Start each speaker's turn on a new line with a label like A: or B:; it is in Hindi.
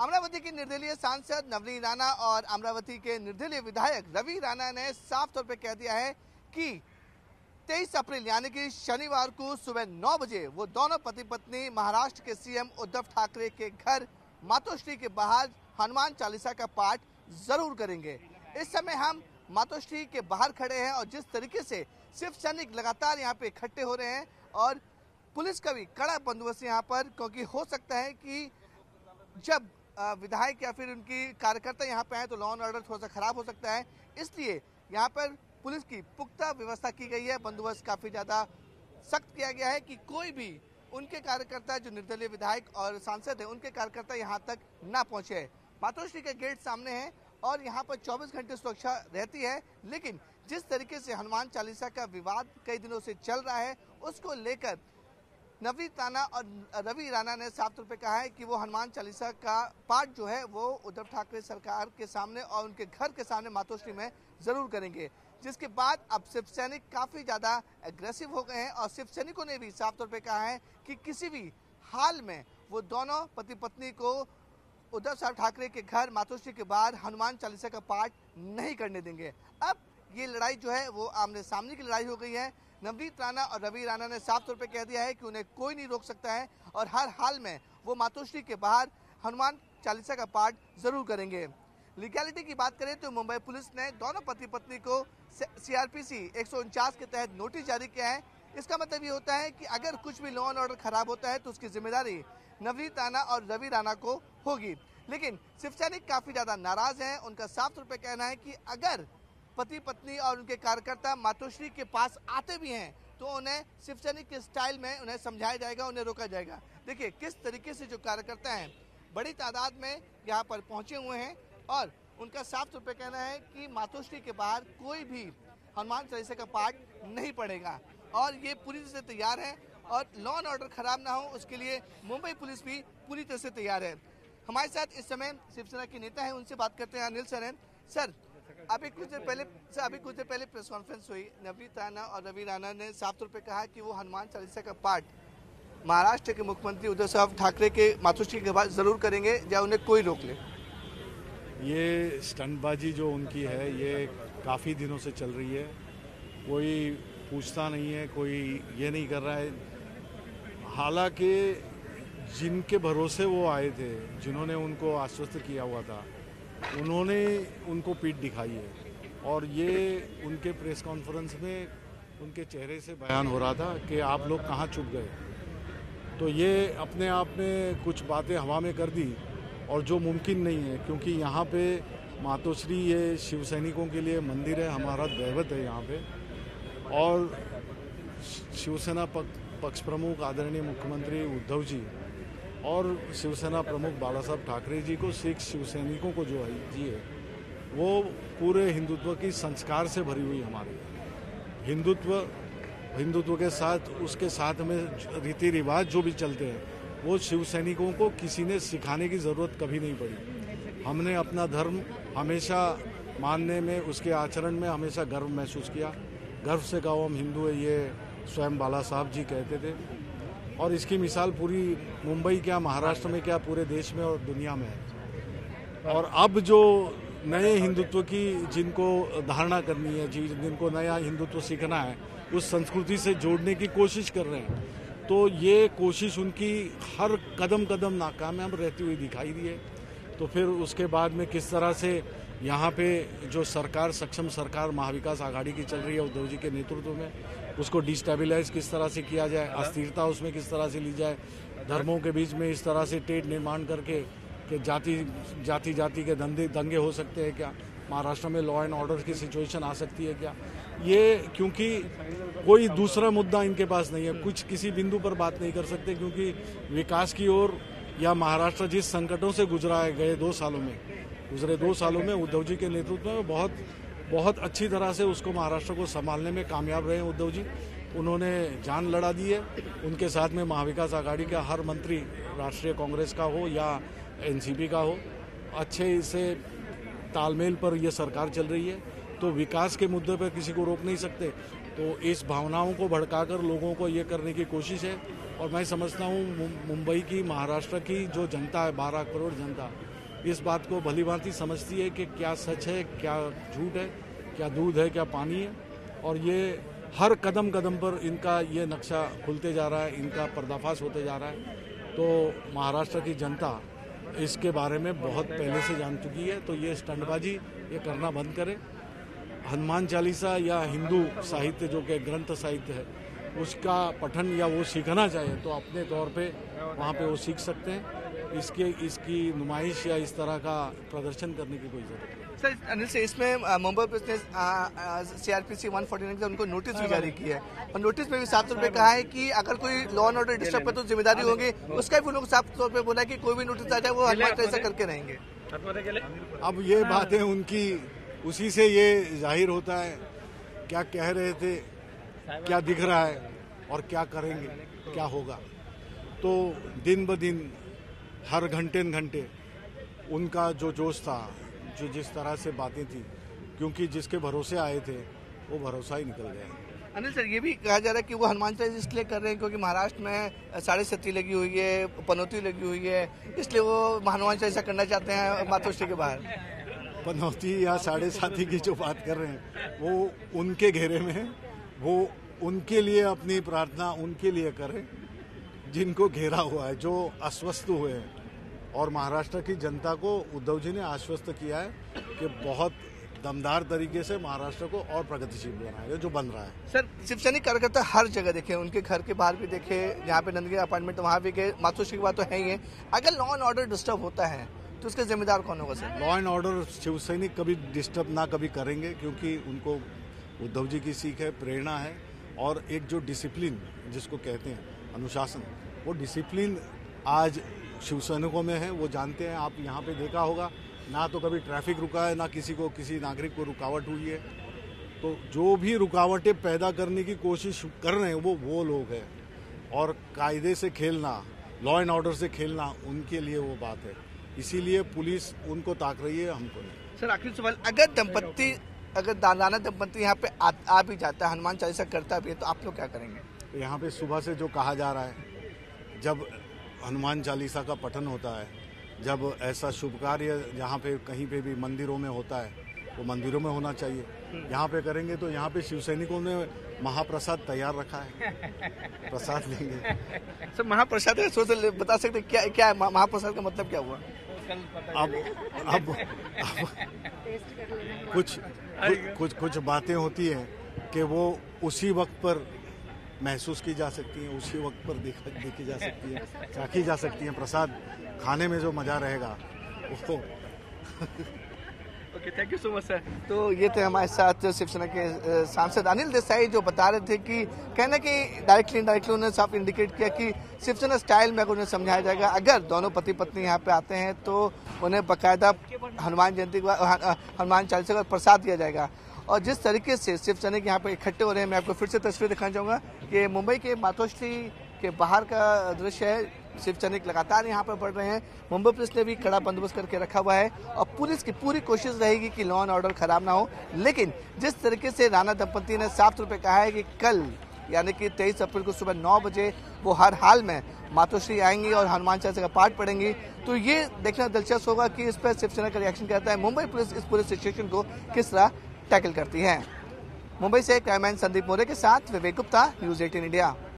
A: अमरावती के निर्दलीय सांसद नवनीत राणा और अमरावती के निर्दलीय विधायक रवि राणा ने साफ तौर पर कह दिया है कि 23 अप्रैल यानी कि शनिवार को सुबह 9 बजे वो दोनों पति पत्नी महाराष्ट्र के सीएम उद्धव ठाकरे के घर मातोश्री के बाहर हनुमान चालीसा का पाठ जरूर करेंगे। इस समय हम मातोश्री के बाहर खड़े हैं और जिस तरीके से शिव सैनिक लगातार यहाँ पे इकट्ठे हो रहे हैं और पुलिस का भी कड़ा बंदोबस्त यहाँ पर, क्योंकि हो सकता है कि जब विधायक या फिर उनकी कार्यकर्ता यहाँ पे आए तो लॉ एंड ऑर्डर थोड़ा सा खराब हो सकता है। इसलिए यहाँ पर पुलिस की पुख्ता व्यवस्था की गई है, बंदोबस्त काफी ज्यादा सख्त किया गया है कि कोई भी उनके कार्यकर्ता जो निर्दलीय विधायक और सांसद है उनके कार्यकर्ता यहाँ तक ना पहुंचे। मातोश्री के गेट सामने है और यहाँ पर 24 घंटे सुरक्षा रहती है, लेकिन जिस तरीके से हनुमान चालीसा का विवाद कई दिनों से चल रहा है उसको लेकर नवनीत राणा और रवि राणा ने साफ तौर पे कहा है कि वो हनुमान चालीसा का पाठ जो है वो उद्धव ठाकरे सरकार के सामने और उनके घर के सामने मातोश्री में जरूर करेंगे। जिसके बाद अब शिव सैनिक काफी ज्यादा एग्रेसिव हो गए हैं और शिव सैनिकों ने भी साफ तौर पे कहा है कि किसी भी हाल में वो दोनों पति पत्नी को उद्धव साहब ठाकरे के घर मातोश्री के बाहर हनुमान चालीसा का पाठ नहीं करने देंगे। अब ये लड़ाई जो है वो आमने सामने की लड़ाई हो गई है। नवनीत राणा और रवि राणा ने साफ तौर पे कह दिया है कि उन्हें कोई नहीं रोक सकता है और हर हाल में वो मातोश्री के बाहर हनुमान चालीसा का पाठ जरूर करेंगे। लीगैलिटी की बात करें तो मुंबई पुलिस ने दोनों पति पत्नी को सीआरपीसी 149 के तहत नोटिस जारी किया है। इसका मतलब ये होता है कि अगर कुछ भी लॉ एंड ऑर्डर खराब होता है तो उसकी जिम्मेदारी नवनीत राणा और रवि राणा को होगी। लेकिन शिव सैनिक काफी ज्यादा नाराज हैं। उनका साफ तौर पर कहना है कि अगर पति पत्नी और उनके कार्यकर्ता मातोश्री के पास आते भी हैं तो उन्हें शिव सैनिक के स्टाइल में उन्हें समझाया जाएगा, उन्हें रोका जाएगा। देखिए किस तरीके से जो कार्यकर्ता हैं बड़ी तादाद में यहाँ पर पहुंचे हुए हैं और उनका साफ तौर पे कहना है कि मातोश्री के बाहर कोई भी हनुमान चालीसा का पाठ नहीं पड़ेगा और ये पूरी तरह से तैयार है और लॉ एंड ऑर्डर खराब ना हो उसके लिए मुंबई पुलिस भी पूरी तरह से तैयार है। हमारे साथ इस समय शिवसेना के नेता है, उनसे बात करते हैं। अनिल सर हैं। सर, अभी कुछ देर पहले प्रेस कॉन्फ्रेंस हुई, नवनीत राणा और रवि राणा ने साफ तौर पे कहा कि वो हनुमान चालीसा का पाठ महाराष्ट्र के मुख्यमंत्री उद्धव साहब ठाकरे के मातोश्री के बाद जरूर करेंगे या उन्हें कोई रोक ले।
B: ये स्टंटबाजी जो उनकी है ये काफ़ी दिनों से चल रही है। कोई पूछता नहीं है, कोई ये नहीं कर रहा है। हालांकि जिनके भरोसे वो आए थे, जिन्होंने उनको आश्वस्त किया हुआ था, उन्होंने उनको पीठ दिखाई है और ये उनके प्रेस कॉन्फ्रेंस में उनके चेहरे से बयान हो रहा था कि आप लोग कहाँ छुप गए। तो ये अपने आप में कुछ बातें हवा में कर दी और जो मुमकिन नहीं है, क्योंकि यहाँ पे मातोश्री ये शिव सैनिकों के लिए मंदिर है, हमारा दैवत है यहाँ पे। और शिवसेना पक्ष प्रमुख आदरणीय मुख्यमंत्री उद्धव जी और शिवसेना प्रमुख बाला साहब ठाकरे जी को, सिख शिव सैनिकों को जो है जी है वो पूरे हिंदुत्व की संस्कार से भरी हुई हमारी हिंदुत्व के साथ उसके साथ में रीति रिवाज जो भी चलते हैं वो शिव सैनिकों को किसी ने सिखाने की ज़रूरत कभी नहीं पड़ी। हमने अपना धर्म हमेशा मानने में, उसके आचरण में हमेशा गर्व महसूस किया। गर्व से कहो हम हिंदू है, ये स्वयं बाला साहब जी कहते थे और इसकी मिसाल पूरी मुंबई क्या, महाराष्ट्र में क्या, पूरे देश में और दुनिया में है। और अब जो नए हिंदुत्व की जिनको धारणा करनी है, जिनको नया हिंदुत्व सीखना है, उस संस्कृति से जोड़ने की कोशिश कर रहे हैं, तो ये कोशिश उनकी हर कदम कदम नाकामयाब रहती हुई दिखाई दी है। तो फिर उसके बाद में किस तरह से यहाँ पे जो सरकार, सक्षम सरकार महाविकास आघाड़ी की चल रही है उद्धव जी के नेतृत्व में, उसको डिस्टेबलाइज किस तरह से किया जाए, अस्थिरता उसमें किस तरह से ली जाए, धर्मों के बीच में इस तरह से टेढ़ निर्माण करके कि जाति के दंगे हो सकते हैं क्या, महाराष्ट्र में लॉ एंड ऑर्डर की सिचुएशन आ सकती है क्या, ये क्योंकि कोई दूसरा मुद्दा इनके पास नहीं है, कुछ किसी बिंदु पर बात नहीं कर सकते, क्योंकि विकास की ओर या महाराष्ट्र जिस संकटों से गुजरा है गुजरे 2 सालों में उद्धव जी के नेतृत्व में बहुत अच्छी तरह से उसको महाराष्ट्र को संभालने में कामयाब रहे उद्धव जी। उन्होंने जान लड़ा दी है। उनके साथ में महाविकास आघाड़ी का हर मंत्री, राष्ट्रीय कांग्रेस का हो या एनसीपी का हो, अच्छे से तालमेल पर यह सरकार चल रही है। तो विकास के मुद्दे पर किसी को रोक नहीं सकते। तो इस भावनाओं को भड़काकर लोगों को ये करने की कोशिश है। और मैं समझता हूँ मुंबई की, महाराष्ट्र की जो जनता है, 12 करोड़ जनता, इस बात को भलीभांति समझती है कि क्या सच है, क्या झूठ है, क्या दूध है, क्या पानी है। और ये हर कदम कदम पर इनका ये नक्शा खुलते जा रहा है, इनका पर्दाफाश होते जा रहा है। तो महाराष्ट्र की जनता इसके बारे में बहुत पहले से जान चुकी है। तो ये स्टंटबाजी ये करना बंद करे। हनुमान चालीसा या हिंदू साहित्य जो कि ग्रंथ साहित्य है, उसका पठन या वो सीखना चाहे तो अपने तौर पे वहाँ पे वो सीख सकते हैं। इसकी नुमाइश या इस तरह का प्रदर्शन करने की कोई जरूरत नहीं।
A: सर अनिल से इसमें मुंबई पुलिस ने CRPC 149 का उनको नोटिस भी जारी किया है और नोटिस में भी साफ तौर पे कहा है कि अगर कोई लॉ एंड ऑर्डर डिस्टर्ब है तो जिम्मेदारी होगी उसका भी उन्होंने साफ तौर पे बोला कि कोई भी नोटिस आ जाए वो हनुमान चालीसा करके रहेंगे।
B: अब ये बातें उनकी, उसी से ये जाहिर होता है क्या कह रहे थे, क्या दिख रहा है और क्या करेंगे, क्या होगा। तो दिन ब दिन हर घंटे घंटे उनका जो जोश था, जो जिस तरह से बातें थी, क्योंकि जिसके भरोसे आए थे वो भरोसा ही निकल गया।
A: अनिल सर ये भी कहा जा रहा है कि वो हनुमान चालीसा इसलिए कर रहे हैं क्योंकि महाराष्ट्र में 7:30 लगी हुई है, पनौती लगी हुई है, इसलिए वो हनुमान चालीसा करना चाहते हैं मातोश्री के बाहर।
B: पनौती या 7:30 की जो बात कर रहे हैं वो उनके घेरे में है, वो उनके लिए अपनी प्रार्थना उनके लिए करें जिनको घेरा हुआ है, जो अस्वस्थ हुए हैं। और महाराष्ट्र की जनता को उद्धव जी ने आश्वस्त किया है कि बहुत दमदार तरीके से महाराष्ट्र को और प्रगतिशील बनाएगा, जो बन रहा है।
A: सर शिवसैनिक कार्यकर्ता हर जगह देखे, उनके घर के बाहर भी देखे, जहाँ पे नंदगिरी अपार्टमेंट वहाँ भी गए, मातोश्री की बात तो है ही है। अगर लॉ एंड ऑर्डर डिस्टर्ब होता है तो उसके जिम्मेदार कौन होगा sir?
B: Law and order Shiv Sainik कभी डिस्टर्ब ना कभी करेंगे, क्योंकि उनको उद्धव जी की सीख है, प्रेरणा है। और एक जो डिसिप्लिन जिसको कहते हैं, अनुशासन, वो डिसिप्लिन आज शिवसैनिकों में है। वो जानते हैं, आप यहाँ पे देखा होगा ना तो कभी ट्रैफिक रुका है, ना किसी नागरिक को रुकावट हुई है। तो जो भी रुकावटें पैदा करने की कोशिश कर रहे हैं वो लोग हैं। और कायदे से खेलना, लॉ एंड ऑर्डर से खेलना उनके लिए वो बात है। इसीलिए पुलिस उनको ताक रही है, हमको नहीं।
A: सर आखिरी सवाल, अगर राणा दंपत्ति यहाँ पे आ भी जाता है, हनुमान चालीसा करता भी है, तो आप लोग क्या करेंगे?
B: यहाँ पे सुबह से जो कहा जा रहा है, जब हनुमान चालीसा का पठन होता है, जब ऐसा शुभ कार्य जहाँ पे कहीं पे भी मंदिरों में होता है, वो मंदिरों में होना चाहिए। यहाँ पे करेंगे तो यहाँ पे शिवसैनिकों ने महाप्रसाद तैयार रखा है, प्रसाद लेंगे।
A: सर महाप्रसाद है, सोच बता सकते क्या है महाप्रसाद का मतलब क्या हुआ?
B: अब कुछ बातें होती हैं कि वो उसी वक्त पर महसूस की जा सकती हैं, उसी वक्त पर देखी जा सकती है, चाखी जा सकती हैं। प्रसाद खाने में जो मजा रहेगा उसको।
A: Okay, thank you so much sir. तो ये थे हमारे साथ शिवसेना के सांसद अनिल देसाई, जो बता रहे थे कि कहना कि डायरेक्टली इनडायरेक्टली उन्होंने साफ इंडिकेट किया कि शिवसेना स्टाइल में उन्हें समझाया जाएगा। अगर दोनों पति पत्नी यहाँ पे आते हैं तो उन्हें बाकायदा हनुमान चालीसा का प्रसाद दिया जाएगा। और जिस तरीके से शिवसैनिक यहाँ पे इकट्ठे हो रहे हैं, मैं आपको फिर से तस्वीर दिखाना चाहूँगा कि मुंबई के मातोश्री के बाहर का दृश्य है। शिवसैनिक लगातार यहाँ पर बढ़ रहे हैं। मुंबई पुलिस ने भी कड़ा बंदोबस्त करके रखा हुआ है और पुलिस की पूरी कोशिश रहेगी कि लॉ एंड ऑर्डर खराब ना हो। लेकिन जिस तरीके से राणा दंपति ने साफ तौर पे कहा है कि कल यानी कि 23 अप्रैल को सुबह 9 बजे वो हर हाल में मातोश्री आएंगी और हनुमान चालीसा का पाठ पढ़ेंगी, तो ये देखना दिलचस्प होगा कि इस पर शिवसेना का रिएक्शन कहता है। मुंबई पुलिस इस पूरे सिचुएशन को किस तरह टैकल करती है। मुंबई से कैमरामैन संदीप मोरे के साथ विवेक गुप्ता, न्यूज़ 18 इंडिया।